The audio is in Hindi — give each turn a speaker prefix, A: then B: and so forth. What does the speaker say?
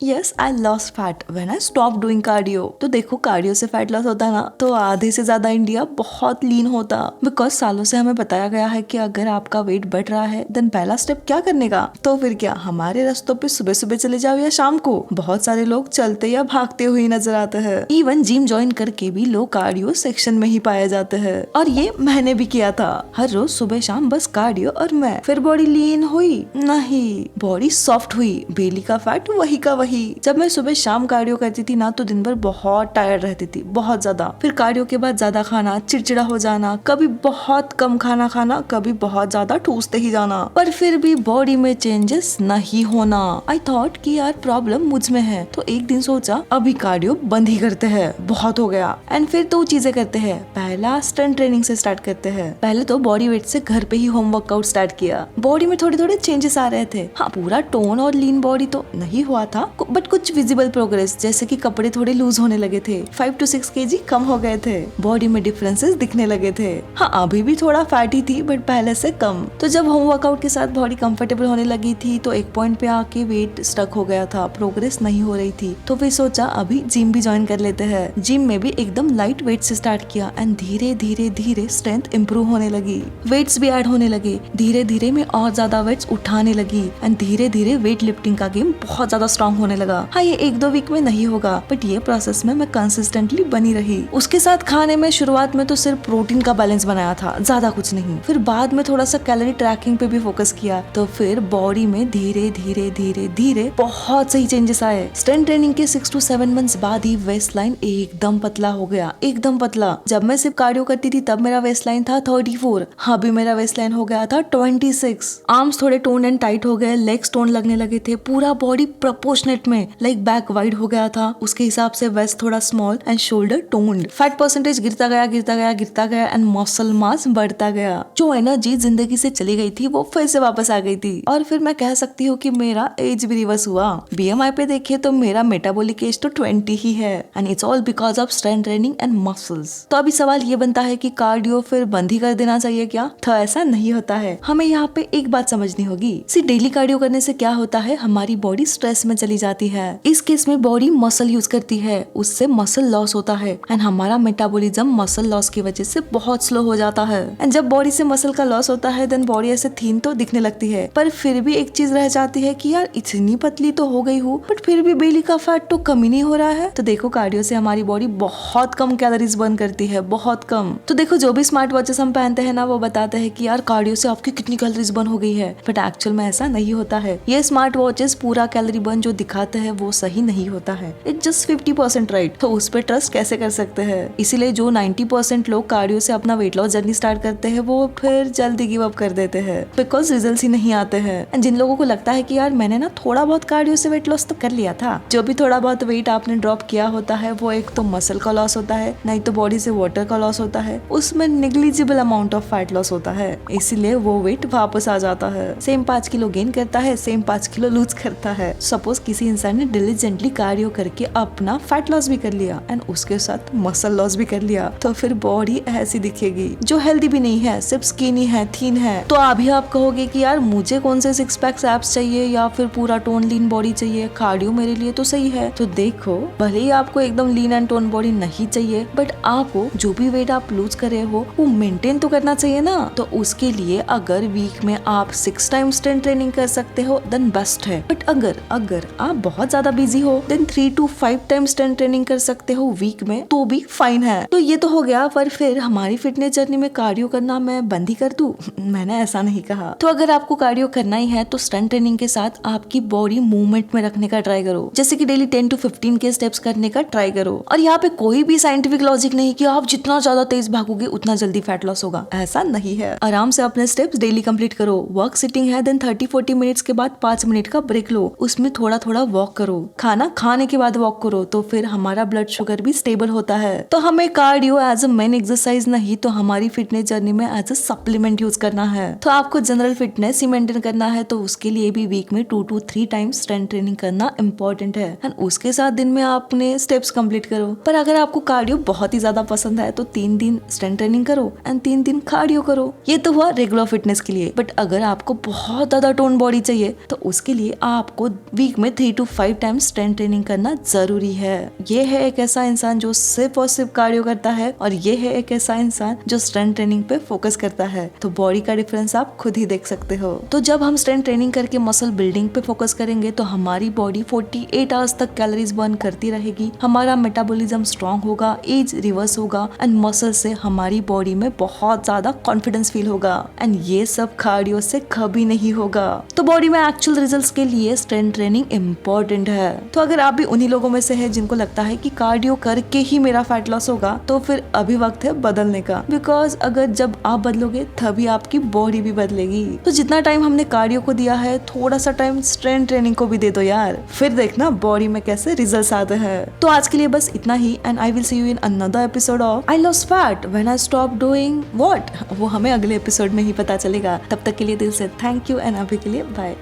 A: Yes, I lost fat when I stop doing cardio. तो देखो, कार्डियो से फैट लॉस होता ना तो आधे से ज्यादा इंडिया बहुत लीन होता। बिकॉज सालों से हमें बताया गया है कि अगर आपका वेट बढ़ रहा है देन पहला स्टेप क्या करने का, तो फिर क्या हमारे रास्तों पे सुबह सुबह चले जाओ या शाम को। बहुत सारे लोग चलते या भागते हुए नजर आते हैं। इवन जिम ज्वाइन करके भी लोग कार्डियो सेक्शन में ही पाए जाते हैं। और ये मैंने भी किया था, हर रोज सुबह शाम बस कार्डियो और मैं। फिर बॉडी लीन हुई नहीं, बॉडी सॉफ्ट हुई, बेली का फैट वही का वही। जब मैं सुबह शाम कार्डियो करती थी ना तो दिन भर बहुत टायर्ड रहती थी, बहुत ज्यादा। फिर कार्डियो के बाद ज्यादा खाना, चिड़चिड़ा हो जाना, कभी बहुत कम खाना खाना, कभी बहुत ज्यादा ठूसते ही जाना, पर फिर भी बॉडी में चेंजेस नहीं होना। आई थॉट कि यार प्रॉब्लम मुझ में है, तो एक दिन सोचा अभी कार्डियो बंद ही करते हैं, बहुत हो गया। एंड फिर दो चीजें करते हैं। पहला स्ट्रेंथ ट्रेनिंग से स्टार्ट करते हैं। पहले तो बॉडी वेट से घर पे ही होम वर्कआउट स्टार्ट किया। बॉडी में थोड़े थोड़े चेंजेस आ रहे थे। हाँ, पूरा टोन और लीन बॉडी तो नहीं हुआ था, बट कुछ विजिबल प्रोग्रेस, जैसे कि कपड़े थोड़े लूज होने लगे थे, 5 to 6 kg कम हो गए थे, बॉडी में डिफरेंसेस दिखने लगे थे। हाँ, अभी भी थोड़ा फैटी थी बट पहले से कम। तो जब होम वर्कआउट के साथ बॉडी कंफर्टेबल होने लगी थी तो एक पॉइंट पे आके वेट स्टक हो गया था, प्रोग्रेस नहीं हो रही थी। तो फिर सोचा अभी जिम भी ज्वाइन कर लेते हैं। जिम में भी एकदम लाइट वेट से स्टार्ट किया एंड धीरे धीरे धीरे स्ट्रेंथ इम्प्रूव होने लगी, वेट्स भी ऐड होने लगे। धीरे धीरे मैं और ज्यादा वेट्स उठाने लगी एंड धीरे धीरे वेट लिफ्टिंग का गेम बहुत ज्यादा स्ट्रॉन्ग होने लगा। हाँ, ये 1-2 वीक में नहीं होगा, बट ये प्रोसेस में मैं कंसिस्टेंटली बनी रही। उसके साथ खाने में शुरुआत में तो सिर्फ प्रोटीन का बैलेंस बनाया था, ज्यादा कुछ नहीं। फिर बाद में थोड़ा सा कैलोरी ट्रैकिंग पे भी फोकस किया, तो फिर बॉडी में धीरे धीरे धीरे धीरे बहुत सही चेंजेस आए। स्ट्रेंथ ट्रेनिंग के 6 to 7 मंथ्स बाद ही वेस्ट लाइन एकदम पतला हो गया, एकदम पतला। जब मैं सिर्फ कार्डियो करती थी तब मेरा वेस्ट लाइन था 34, हाँ भी मेरा वेस्ट लाइन हो गया था 26। आर्म्स थोड़े टोन एंड टाइट हो गए, लेग्स टोन लगने लगे थे, पूरा बॉडी प्रोपोर्शनेट में, लाइक बैक वाइड हो गया था, उसके हिसाब से वेस्ट थोड़ा small and shoulder toned. Fat percentage गिरता गया गिरता गया गिरता गया एंड मसल मास बढ़ता गया। जो एनर्जी जिंदगी से चली गई थी वो फिर से वापस आ गई थी। और फिर मैं कह सकती हूँ कि मेरा एज भी रिवर्स हुआ। BMI पे देखिए तो मेरा मेटाबॉलिक एज तो 20 ही है and it's all because of strength training and muscles. तो अभी सवाल ये बनता है कि कार्डियो फिर बंद ही कर देना चाहिए क्या? तो ऐसा नहीं होता है। हमें यहाँ पे एक बात समझनी होगी, डेली कार्डियो करने से क्या होता है, हमारी बॉडी स्ट्रेस में चली जाती है। इस केस में बॉडी मसल यूज करती है, उससे मसल लॉस होता है एंड हमारा मेटाबॉलिज्म मसल लॉस की वजह से बहुत स्लो हो जाता है। एंड जब बॉडी से मसल का लॉस होता है देन बॉडी ऐसे थीन तो दिखने लगती है, पर फिर भी एक चीज रह जाती है कि यार इतनी पतली तो हो गई हूँ बट फिर भी बेली का फैट तो कम ही नहीं हो रहा है। तो देखो, कार्डियो से हमारी बॉडी बहुत कम कैलोरीज बर्न करती है, बहुत कम। तो देखो, जो भी स्मार्ट वॉचेस हम पहनते हैं ना वो बताते हैं कि यार कार्डियो से आपकी कितनी कैलोरीज बर्न हो गई है, बट एक्चुअल में ऐसा नहीं होता है। ये स्मार्ट वॉचेस पूरा कैलोरी बर्न जो दिखाते हैं वो सही नहीं होता है, इट जस्ट 50% राइट। तो उस पर ट्रस्ट कैसे कर सकते हैं? इसीलिए जो 90% लोग कार्डियो से अपना वेट लॉस जर्नी स्टार्ट करते हैं वो फिर जल्दी गिव अप कर देते हैं, बिकॉज रिजल्ट ही नहीं आते हैं। जिन लोगों को लगता है कि यार मैंने ना थोड़ा बहुत कार्डियो से वेट लॉस तो कर लिया था, जो भी थोड़ा बहुत वेट आपने ड्रॉप किया होता है वो एक तो मसल का लॉस होता है, नहीं तो बॉडी से वाटर का लॉस होता है, उसमें negligible amount of fat loss होता है, इसीलिए वो वेट वापस आ जाता है। सेम 5 किलो गेन करता है, सेम 5 किलो लूज करता है। सपोज किसी इंसान ने डिलीजेंटली कार्डियो करके अपना फैट लॉस भी कर लिया एंड उसके साथ मसल लॉस भी कर लिया, तो फिर बॉडी ऐसी दिखेगी जो हेल्दी भी नहीं है, सिर्फ स्किनी है, थीन है। तो अभी आप कहोगे कि यार मुझे कौन से 6 पैक्स एब्स चाहिए या फिर पूरा टोन लीन बॉडी चाहिए, कार्डियो मेरे लिए तो सही है। तो देखो, भले ही आपको एकदम लीन एंड टोन बॉडी नहीं चाहिए, बट आपको जो भी वेट आप लूज कर रहे हो वो मेंटेन तो करना चाहिए ना। तो उसके लिए अगर वीक में आप 6 टाइम्स स्ट्रेंथ ट्रेनिंग कर सकते हो देन बेस्ट है, बट अगर आप बहुत ज्यादा बिजी हो then 3 to 5 times strength training कर सकते हो वीक में, तो भी फाइन है। तो ये तो हो गया, पर फिर हमारी फिटनेस जर्नी में कार्डियो करना मैं बंद ही कर दूं? मैंने ऐसा नहीं कहा। तो अगर आपको कार्डियो करना ही है तो स्ट्रेंथ ट्रेनिंग के साथ आपकी बॉडी मूवमेंट में रखने का ट्राई करो, जैसे कि डेली 10 to 15 के स्टेप्स करने का ट्राई करो। और यहाँ पे कोई भी साइंटिफिक लॉजिक नहीं कि आप जितना ज्यादा तेज भागोगे उतना जल्दी फैट लॉस होगा, ऐसा नहीं है। आराम से अपने स्टेप्स डेली कंप्लीट करो। वर्क सिटिंग है देन 30-40 मिनट्स के बाद 5 मिनट का ब्रेक लो, उसमें थोड़ा थोड़ा वॉक करो। खाना खाने के बाद वॉक करो, तो फिर हमारा ब्लड शुगर भी स्टेबल होता है। तो हमें cardio as a main exercise नहीं तो हमारी फिटनेस जर्नी में एज अ सप्लीमेंट यूज करना है। तो आपको जनरल फिटनेस ही मेंटेन करना है तो उसके लिए भी वीक में 2 to 3 टाइम्स स्ट्रेंथ ट्रेनिंग करना इम्पोर्टेंट है एंड उसके साथ दिन में आपने स्टेप्स कंप्लीट करो। पर अगर आपको कार्डियो बहुत ही ज्यादा पसंद है तो 3 दिन स्ट्रेंथ ट्रेनिंग करो एंड 3 दिन कार्डियो करो। ये तो हुआ रेगुलर फिटनेस के लिए, बट अगर आपको बहुत ज्यादा टोन बॉडी चाहिए तो उसके लिए आपको वीक में 3 3 to 5 टाइम्स स्ट्रेंथ ट्रेनिंग करना जरूरी है। ये है एक ऐसा इंसान जो सिर्फ और सिर्फ कार्डियो करता है और ये है एक ऐसा इंसान जो स्ट्रेंथ ट्रेनिंग पे फोकस करता है। तो बॉडी का डिफरेंस आप खुद ही देख सकते हो। तो जब हम स्ट्रेंथ ट्रेनिंग करके मसल बिल्डिंग पे फोकस करेंगे तो हमारी बॉडी 48 आवर्स तक कैलोरीज बर्न करती रहेगी, हमारा मेटाबॉलिज्म स्ट्रांग होगा, एज रिवर्स होगा एंड मसल से हमारी बॉडी में बहुत ज्यादा कॉन्फिडेंस फील होगा एंड ये सब कार्डियो से कभी नहीं होगा। तो बॉडी में एक्चुअल रिजल्ट्स के लिए स्ट्रेंथ ट्रेनिंग इम्पोर्टेंट है। तो अगर आप भी उन्हीं लोगों में से है जिनको लगता है कि कार्डियो करके ही मेरा फैट लॉस होगा तो फिर अभी वक्त है बदलने का, बिकॉज अगर जब आप बदलोगे तभी आपकी बॉडी भी बदलेगी। तो जितना टाइम हमने कार्डियो को दिया है थोड़ा सा टाइम स्ट्रेंथ ट्रेनिंग को भी दे दो यार, फिर देखना बॉडी में कैसे रिजल्ट्स आते हैं। तो आज के लिए बस इतना ही and I will see you in another episode of I lost fat when I stop doing what, वो हमें अगले एपिसोड में ही पता चलेगा। तब तक के लिए दिल से थैंक यू एंड अभी के लिए बाय।